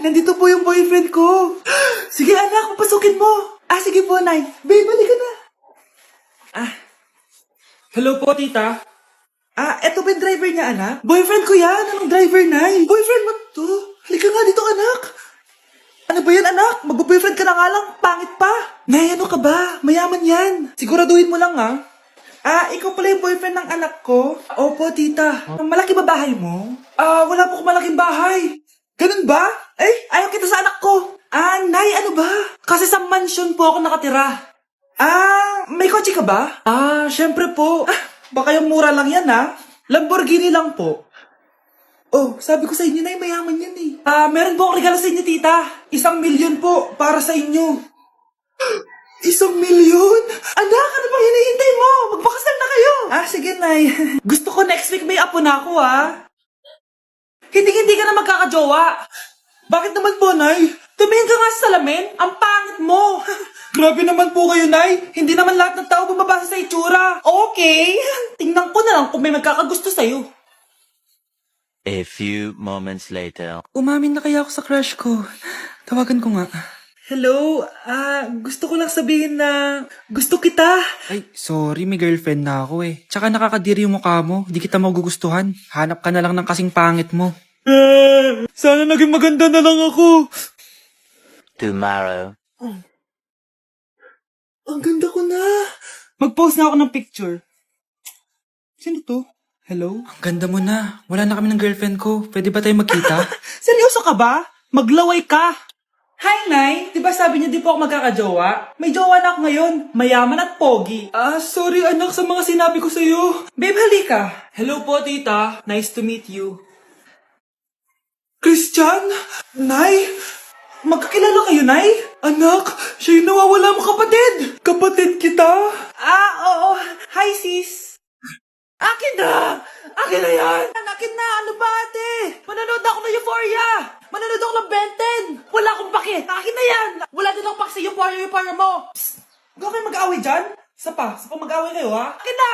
nandito po yung boyfriend ko. Sige anak, papasukin mo. Sige po, Nay. Babe, balik ka na. Hello po, tita. Eto ba yung driver niya, anak? Boyfriend ko yan. Anong driver, Nay? Boyfriend mo to? Halika nga dito, anak. Ano ba yan, anak? Mag-boyfriend ka na nga lang. Pangit pa. Nay, ano ka ba? Mayaman yan. Siguraduhin mo lang, ha? Ikaw pala yung boyfriend ng anak ko? Opo, tita. Malaki ba bahay mo? Wala po akong malaking bahay. Ganun ba? Ayaw kita sa anak ko. Nay, ano ba? Kasi sa mansion po ako nakatira. May kotse ka ba? Syempre po. Baka yung mura lang yan, ha? Lamborghini lang po. Oh, sabi ko sa inyo, Nay, mayaman yan eh. Meron po akong regalo sa inyo, tita. 1,000,000 po, para sa inyo. 1,000,000? Anak, ano bang hinihintay mo? Magpakasal na kayo. Sige, Nay. Gusto ko next week may apo na ako, ha? Hindi ka na magkakajowa. Bakit naman po, Nay? Tumingin ka nga sa salamin. Ang pangit mo. Grabe naman po kayo, Nay. Hindi naman lahat ng tao bumabasa sa itsura. Okay. Tingnan ko na lang kung may magkakagusto sa'yo. A few moments later. Umamin na kaya ako sa crush ko. Tawagan ko nga. Hello, gusto ko lang sabihin na gusto kita. Ay, sorry, may girlfriend na ako eh. Tsaka nakakadiri yung mukha mo. Di kita magugustuhan. Hanap ka na lang ng kasing pangit mo. Sana naging maganda na lang ako. Tomorrow. Ang ganda ko na. Mag-post na ako ng picture. Sino to? Hello? Ang ganda mo na. Wala na kami ng girlfriend ko. Pwede ba tayo magkita? Seryoso ka ba? Maglaway ka. Hi, Nay. Di ba sabi niyo di po ako magkakajowa? May jowa na ako ngayon. Mayaman at pogi. Sorry anak sa mga sinabi ko sa'yo. Babe, halika. Hello po, tita. Nice to meet you. Christian? Nay? Magkakilala kayo, Nay? Anak, siya yung nawawala mo kapatid. Kapatid kita? Oo. Hi, sis. Akin na! Akin na yan! Akin na! Ano ba, ate? Manonood ako ng Euphoria! Manonood ako ng Ben 10! Wala akong pake! Akin na yan! Wala din akong pake sa Euphoria mo! Psst! Huwag kayo mag-away dyan? Sa pa mag-away kayo, ha? Akin na!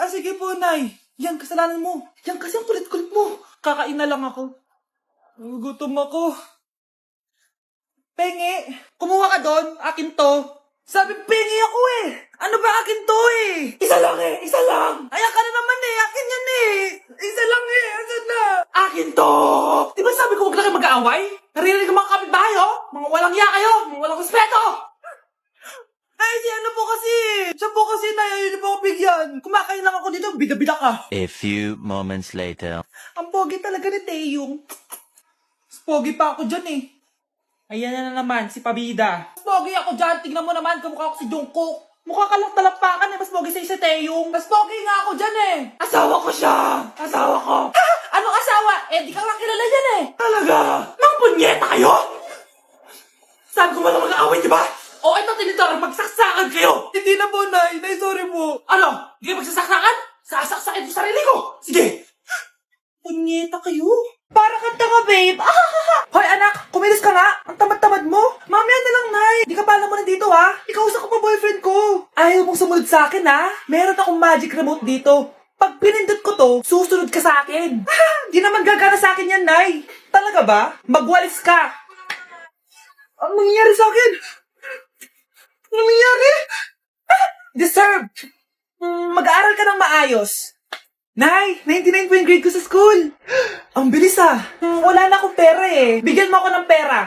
Sige po, Nay. Yan, kasalanan mo. Yan kasi ang kulit-kulit mo. Kakain na lang ako. Gutom ako. Pengi, kumuha ka doon. Akin to. Sabi, pengi ako eh. Ano ba akin to eh? Isa lang eh, isa lang. Ayan ka na naman eh, akin yan eh. Isa lang eh, asan na? Akin to. Di ba sabi ko huwag lang kayo mag-aaway? Naririnig ang mga kapitbahay oh. Mga walang iya kayo, mga walang respeto. Si ano po kasi? Siya po kasi na yun po ako bigyan. Kumakain lang ako dito, bida-bida ka. A few moments later. Ang pogi talaga ni Taeyong. Mas pogi pa ako dyan eh. Ayan na naman, si Pabida. Mas pogi ako dyan, tignan mo naman, kamukha ko si Jungkook. Mukha ka lang talampakan eh, mas pogi sa'yo si Taeyong. Mas pogi nga ako dyan eh. Asawa ko siya. Asawa ko. Anong asawa? Di ka lang kilala yan eh. Talaga? Mang punyeta kayo? Sabi ko walang mag-aaway, di ba? Ito tinitor, magsaksakan kayo. Hindi na po, Nay. Nay, sorry po. Ano? Hindi kayo magsasaksakan? Sasaksakin yung sarili ko. Sige. Punyeta kayo? Para kang tanga, babe. Hoy, anak, kumilos ka nga. Ang tamad-tamad mo. Mamaya na lang, Nay. Di ka pala mo nandito, ha? Ikausap ko pa boyfriend ko. Ayaw mong sumunod sa akin, ha? Meron akong magic remote dito. Pag pinindot ko to, susunod ka sa akin. Di naman gagana sa akin yan, Nay. Talaga ba? Magwalis ka. Ang nangyayari sa akin? Ang nangyayari? Deserve. Mag-aaral ka ng maayos. Nay, 99 po yung grade ko sa school. Ang bilis ah. Wala na akong pera eh. Bigyan mo ako ng pera.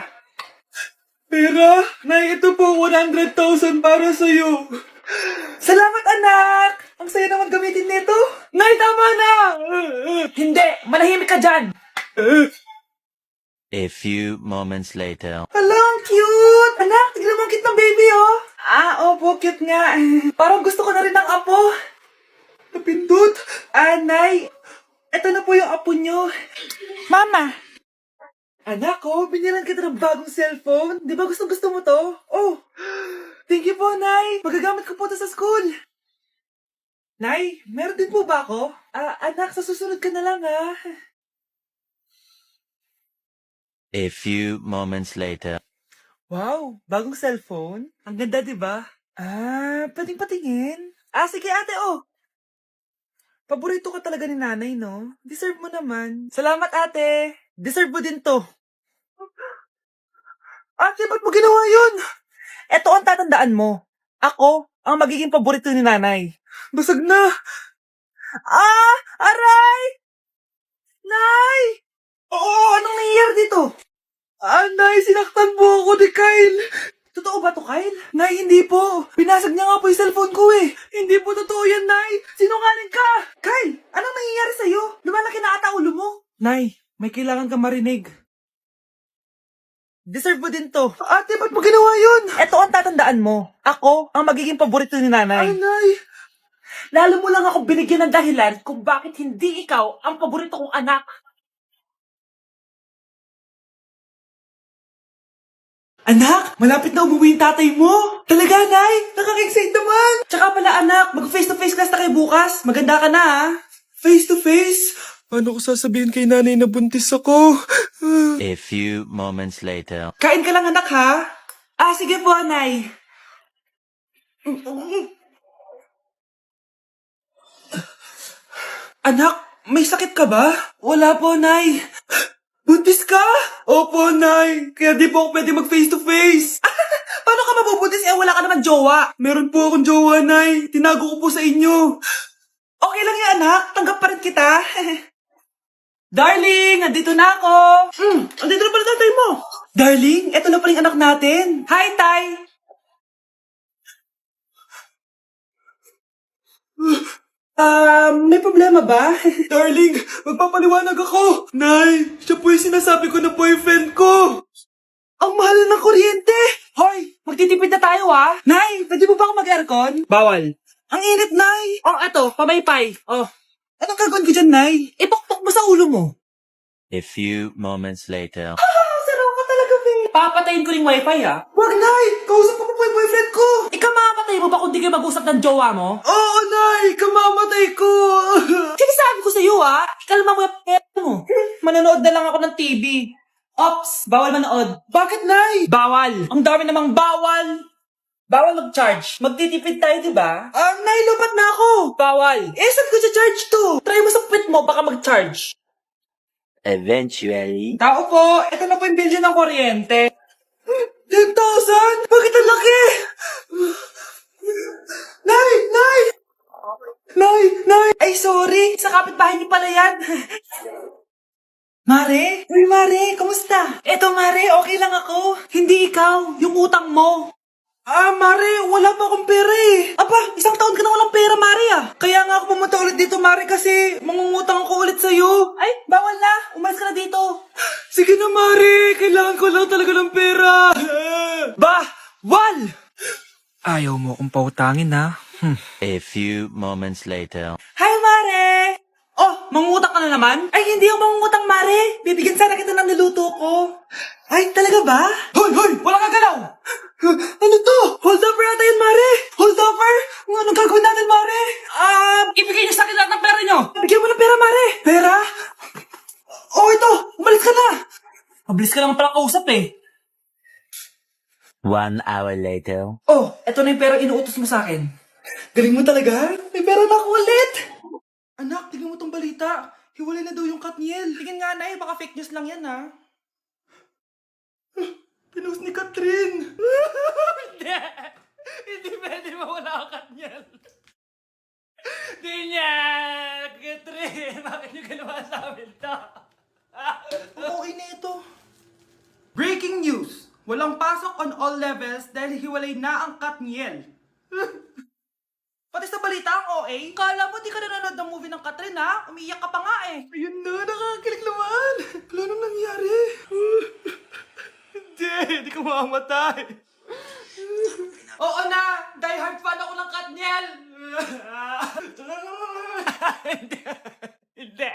Pera? Nay, ito po 100,000 para sa'yo. Salamat anak. Ang saya naman gamitin nito. Nay, tama na. Hindi, manahimik ka dyan. A few moments later. Hala, ang cute. Anak, tignan mo ang cute ng baby oh. Opo, cute nga. Parang gusto ko na rin ng apo. Napindot. Nay, eto na po yung apo nyo. Mama. Anak ko, binilan kita ng bagong cellphone. Di ba gusto mo to? Oh, thank you po, Nay. Magagamit ko po to sa school. Nay, meron din po ba ako? Anak, sa susunod ka na lang, ha? A few moments later. Wow, bagong cellphone? Ang ganda, di ba? Pwedeng patingin? Sige ate, oh. Paborito ka talaga ni nanay, no? Deserve mo naman. Salamat, ate. Deserve mo din to. Ate, ba't mo ginawa yun? Eto ang tatandaan mo. Ako ang magiging paborito ni nanay. Basag na. Ah! Aray! Nay! Oo, anong nangyayari dito? Nay, sinaktan mo ako ni Kyle. Totoo ba to, Kyle? Nay, hindi po. Binasag niya nga po yung cellphone ko eh. Hindi po totoo yan, Nay. Sinungaling ka. Kyle, anong nangyayari sa'yo? Lumalaki na ata ulo mo. Nay, may kailangan kang marinig. Deserve mo din to. Ate, ba't mo ginawa yun? Eto ang tatandaan mo. Ako ang magiging paborito ni nanay. Nay. Lalo mo lang ako binigyan ng dahilan kung bakit hindi ikaw ang paborito kong anak. Anak, malapit na umuwi yung tatay mo. Talaga, Nay? Nakaka-excite naman. Tsaka pala, anak, mag-face-to-face class na kayo bukas. Maganda ka na, ha? Face-to-face? Paano ko sasabihin kay nanay na buntis ako? A few moments later. Kain ka lang, anak, ha? Sige po, Nay. Anak, may sakit ka ba? Wala po, Nay. Buntis ka? Opo, Nay. Kaya di po ako pwede mag-face-to-face. Paano ka mabubuntis wala ka naman jowa? Meron po akong jowa, Nay. Tinago ko po sa inyo. Okay lang yan, anak. Tanggap pa rin kita. Darling, nandito na ako. Andito na pala tatay mo. Darling, eto na pala yung anak natin. Hi, Tay. May problema ba? Darling, magpapaliwanag ako. Nay, siya po yung sinasabi ko na boyfriend ko. Ang mahal ng kuryente. Hoy, magtitipid na tayo Nay, pwede mo ba ako mag-aircon? Bawal. Ang init, Nay. Eto, pamaypay. Anong gagawin ko dyan, Nay? Ipokpok mo sa ulo mo. A few moments later. Saraw ka talaga, babe. Papatayin ko rin wifi, Wag, Nay. Kausap ko po yung boyfriend ko. Ikamamatay mo ba kung di kayo mag-usap ng jowa mo? Oo, Nay. Kamamatay ko. Sinasabi ko sa'yo, Ikalma mo yung mo. Manonood na lang ako ng TV. Ops, bawal manood. Bakit, Nay? Bawal. Ang dami namang bawal. Bawal mag-charge. Magtitipid tayo, di ba? Nay, lupat na ako. Bawal. Saan ko charge to? Try mo sa puwit mo, baka mag-charge. Eventually. Tao po, ito na po yung bill ng kuryente. 10,000? Bakit ang laki? Nay! Nay! Nay! Ay, sorry. Sa kapitbahay niyo pala yan. Mare? Uy, Mare, kamusta? Eto, Mare, okay lang ako. Hindi ikaw, yung utang mo. Mare, wala pa akong pera eh. Aba, isang taon ka na walang pera, Mare Kaya nga ako pumunta ulit dito, Mare, kasi mangungutang ako ulit sa'yo. Ay, bawal na. Umalis ka na dito. Sige na, Mare. Kailangan ko lang talaga ng pera. Wal! Ayaw mo akong pautangin, ha? A few moments later. Hi, Mare! Mangungutang ka na naman? Ay, hindi ako mangungutang, Mare. Bibigyan sana kita ng niluto ko. Ay, talaga ba? Hoy! Wala kang galaw! Ano to? Hold upper ata yun, Mare! Hold upper? Anong gagawin natin, Mare? Ibigay niyo sa akin lahat ng pera niyo! Bigyan mo ng pera, Mare! Pera? Ito! Umalis ka na! Mabilis ka naman palang kausap 1 hour later. Eto na yung pera inuutos mo sa akin. Galing mo talaga? May pera na ako ulit! Anak, tignan mo tong balita. Hiwalay na daw yung Katniel. Tingin nga, Nay. Baka fake news lang yan, Pinost ni Catherine. Hindi pwede mawala ang Katniel. Di niya! Catherine, bakit niyo ginawa sa amin to? Okay na ito. Breaking news. Walang pasok on all levels dahil hiwalay na ang Katniel. Pati sa balita ang OA, kala mo di ka nanonood ng movie ng Catherine Umiiyak ka pa nga Ayun na, nakakakilig naman. Wala nang nangyari. Hindi ka mamamatay. Oo na, die hard fan ako ng Katniel. Hindi.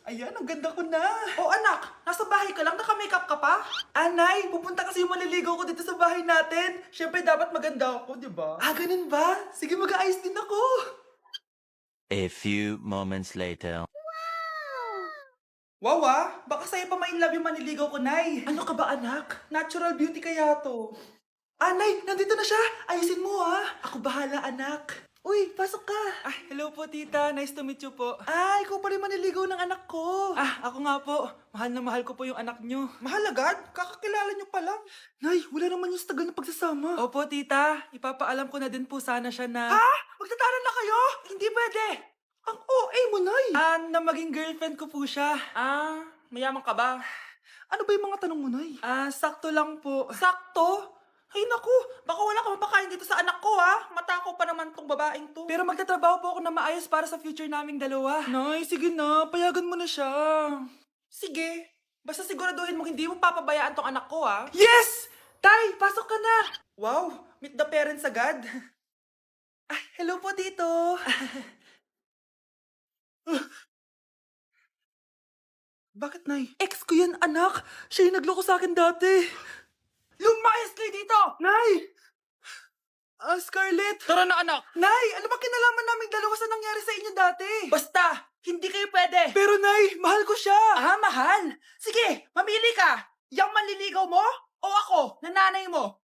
Ayan, ang ganda ko na. Anak, nasa bahay ka lang, naka-makeup ka pa? Nay, pupunta kasi yung maliligaw ko dito sa bahay natin. Siyempre, dapat maganda ako, di ba? Ganun ba? Sige, mag-aayos din ako. A few moments later. Wow, baka sa'yo pa ma-inlove yung maniligaw ko, Nay. Ano ka ba, anak? Natural beauty kaya to. Nay, nandito na siya. Ayusin mo, Ako bahala, anak. Uy, pasok ka. Hello po tita, nice to meet you po. Ikaw pa rin maniligaw ng anak ko. Ako nga po. Mahal na mahal ko po yung anak nyo. Mahal agad? Kakakilala niyo pa lang. Nay, wala naman yung tagal na pagsasama. Opo tita, ipapaalam ko na din po sana siya na... Magtatanan na kayo? Hindi pwede. Ang OA mo, Nay. na maging girlfriend ko po siya. Mayaman ka ba? Ano ba yung mga tanong mo, Nay? Sakto lang po. Sakto? Ay naku, baka wala ka mapakain dito sa anak ko ha. Matakaw pa naman tong babaeng to. Pero magtatrabaho po ako na maayos para sa future naming dalawa. Nay, sige na, payagan mo na siya. Sige, basta siguraduhin mo hindi mo papabayaan tong anak ko ha. Yes! Tay, pasok ka na. Wow, meet the parents agad. Hello po tito. Bakit, Nay? Ex ko yan anak. Siya yung nagloko sa akin dati. Lumayas kayo dito! Nay! Scarlett! Tara na anak! Nay, ano ba kinalaman naming dalawa sa nangyari sa inyo dati? Basta, hindi kayo pwede. Pero Nay, mahal ko siya! Mahal? Sige, mamili ka. Yang manliligaw mo o ako, na nanay mo?